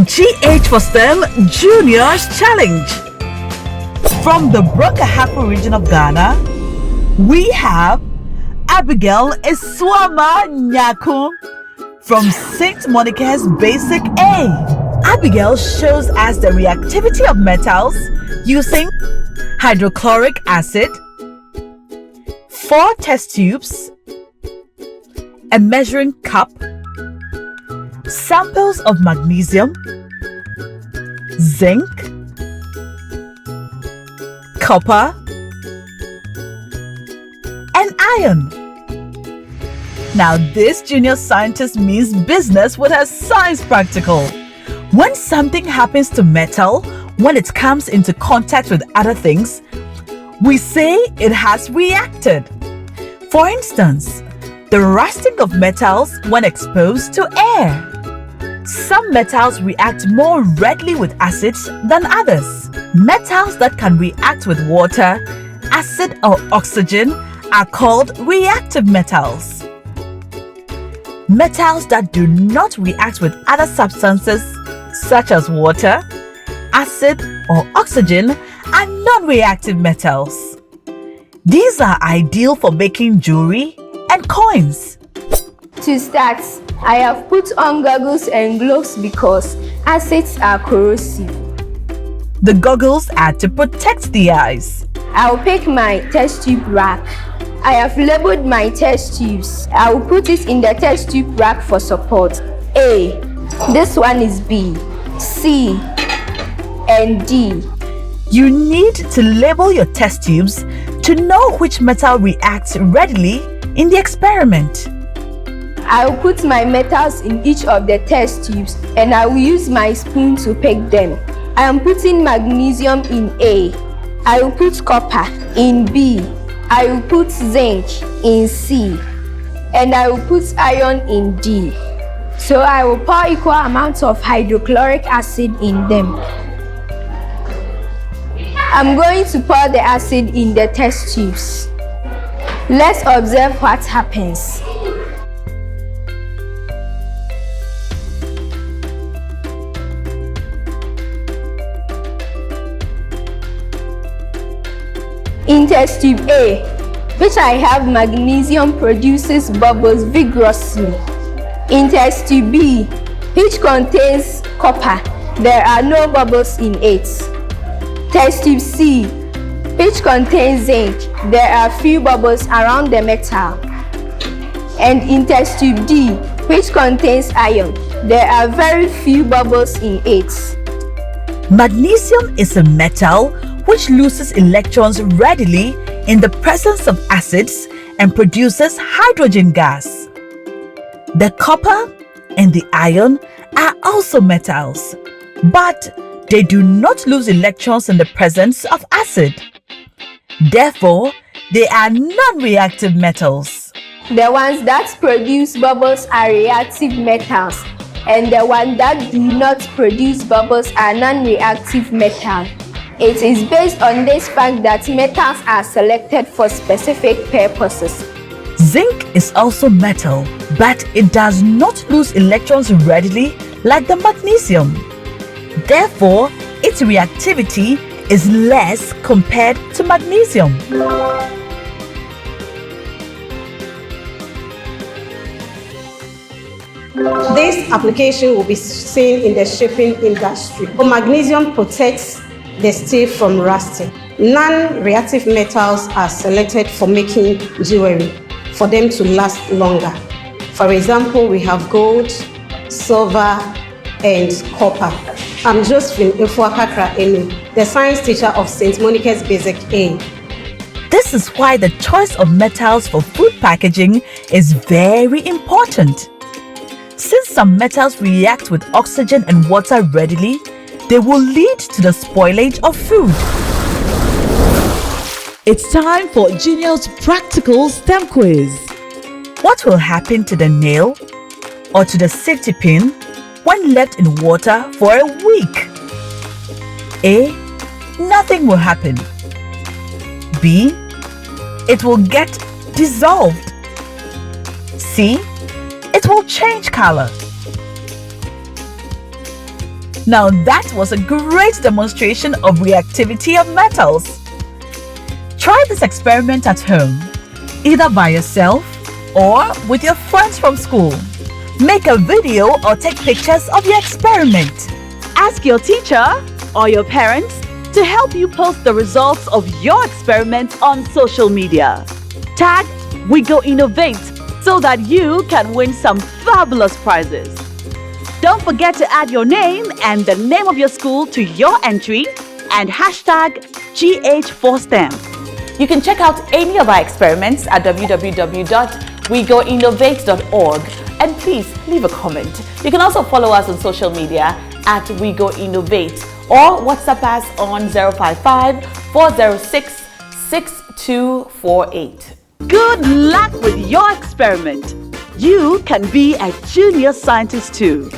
GH for STEM Juniors Challenge. From the Brong-Ahafo region of Ghana, we have Abigail ASUAMA NYARKO from St. Monica's Basic A. Abigail shows us the reactivity of metals using hydrochloric acid, 4 test tubes, a measuring cup, samples of magnesium, zinc, copper, and iron. Now this junior scientist means business with her science practical. When something happens to metal, when it comes into contact with other things, we say it has reacted. For instance, the rusting of metals when exposed to air. Some metals react more readily with acids than others. Metals that can react with water, acid or oxygen are called reactive metals. Metals that do not react with other substances such as water, acid or oxygen are non-reactive metals. These are ideal for making jewelry and coins. To start, I have put on goggles and gloves because acids are corrosive. The goggles are to protect the eyes. I'll pick my test tube rack. I have labeled my test tubes. I will put it in the test tube rack for support. A. This one is B, C, and D. You need to label your test tubes to know which metal reacts readily in the experiment. I will put my metals in each of the test tubes and I will use my spoon to pick them. I am putting magnesium in A. I will put copper in B. I will put zinc in C. And I will put iron in D. So I will pour equal amounts of hydrochloric acid in them. I'm going to pour the acid in the test tubes. Let's observe what happens. In test tube A, which I have magnesium, produces bubbles vigorously. In test tube B, which contains copper, there are no bubbles in it. Test tube C, which contains zinc, there are few bubbles around the metal. And in test tube D, which contains iron, there are very few bubbles in it. Magnesium is a metal which loses electrons readily in the presence of acids and produces hydrogen gas. The copper and the iron are also metals, but they do not lose electrons in the presence of acid. Therefore, they are non-reactive metals. The ones that produce bubbles are reactive metals, and the ones that do not produce bubbles are non-reactive metals. It is based on this fact that metals are selected for specific purposes. Zinc is also metal, but it does not lose electrons readily like the magnesium. Therefore, its reactivity is less compared to magnesium. This application will be seen in the shipping industry. Magnesium protects the steel from rusting. Non-reactive metals are selected for making jewelry, for them to last longer. For example, we have gold, silver, and copper. I'm Josephine Efuakakra-Enu, the science teacher of St. Monica's Basic A. This is why the choice of metals for food packaging is very important. Since some metals react with oxygen and water readily, they will lead to the spoilage of food. It's time for Juneos Practical STEM Quiz. What will happen to the nail or to the safety pin when left in water for a week? A. Nothing will happen. B. It will get dissolved. C. It will change color. Now that was a great demonstration of reactivity of metals. Try this experiment at home, either by yourself or with your friends from school. Make a video or take pictures of your experiment. Ask your teacher or your parents to help you post the results of your experiment on social media. Tag We Go Innovate so that you can win some fabulous prizes. Don't forget to add your name and the name of your school to your entry and hashtag GH4STEM. You can check out any of our experiments at www.wegoinnovate.org and please leave a comment. You can also follow us on social media at We Go Innovate or WhatsApp us on 055-406-6248. Good luck with your experiment. You can be a junior scientist too.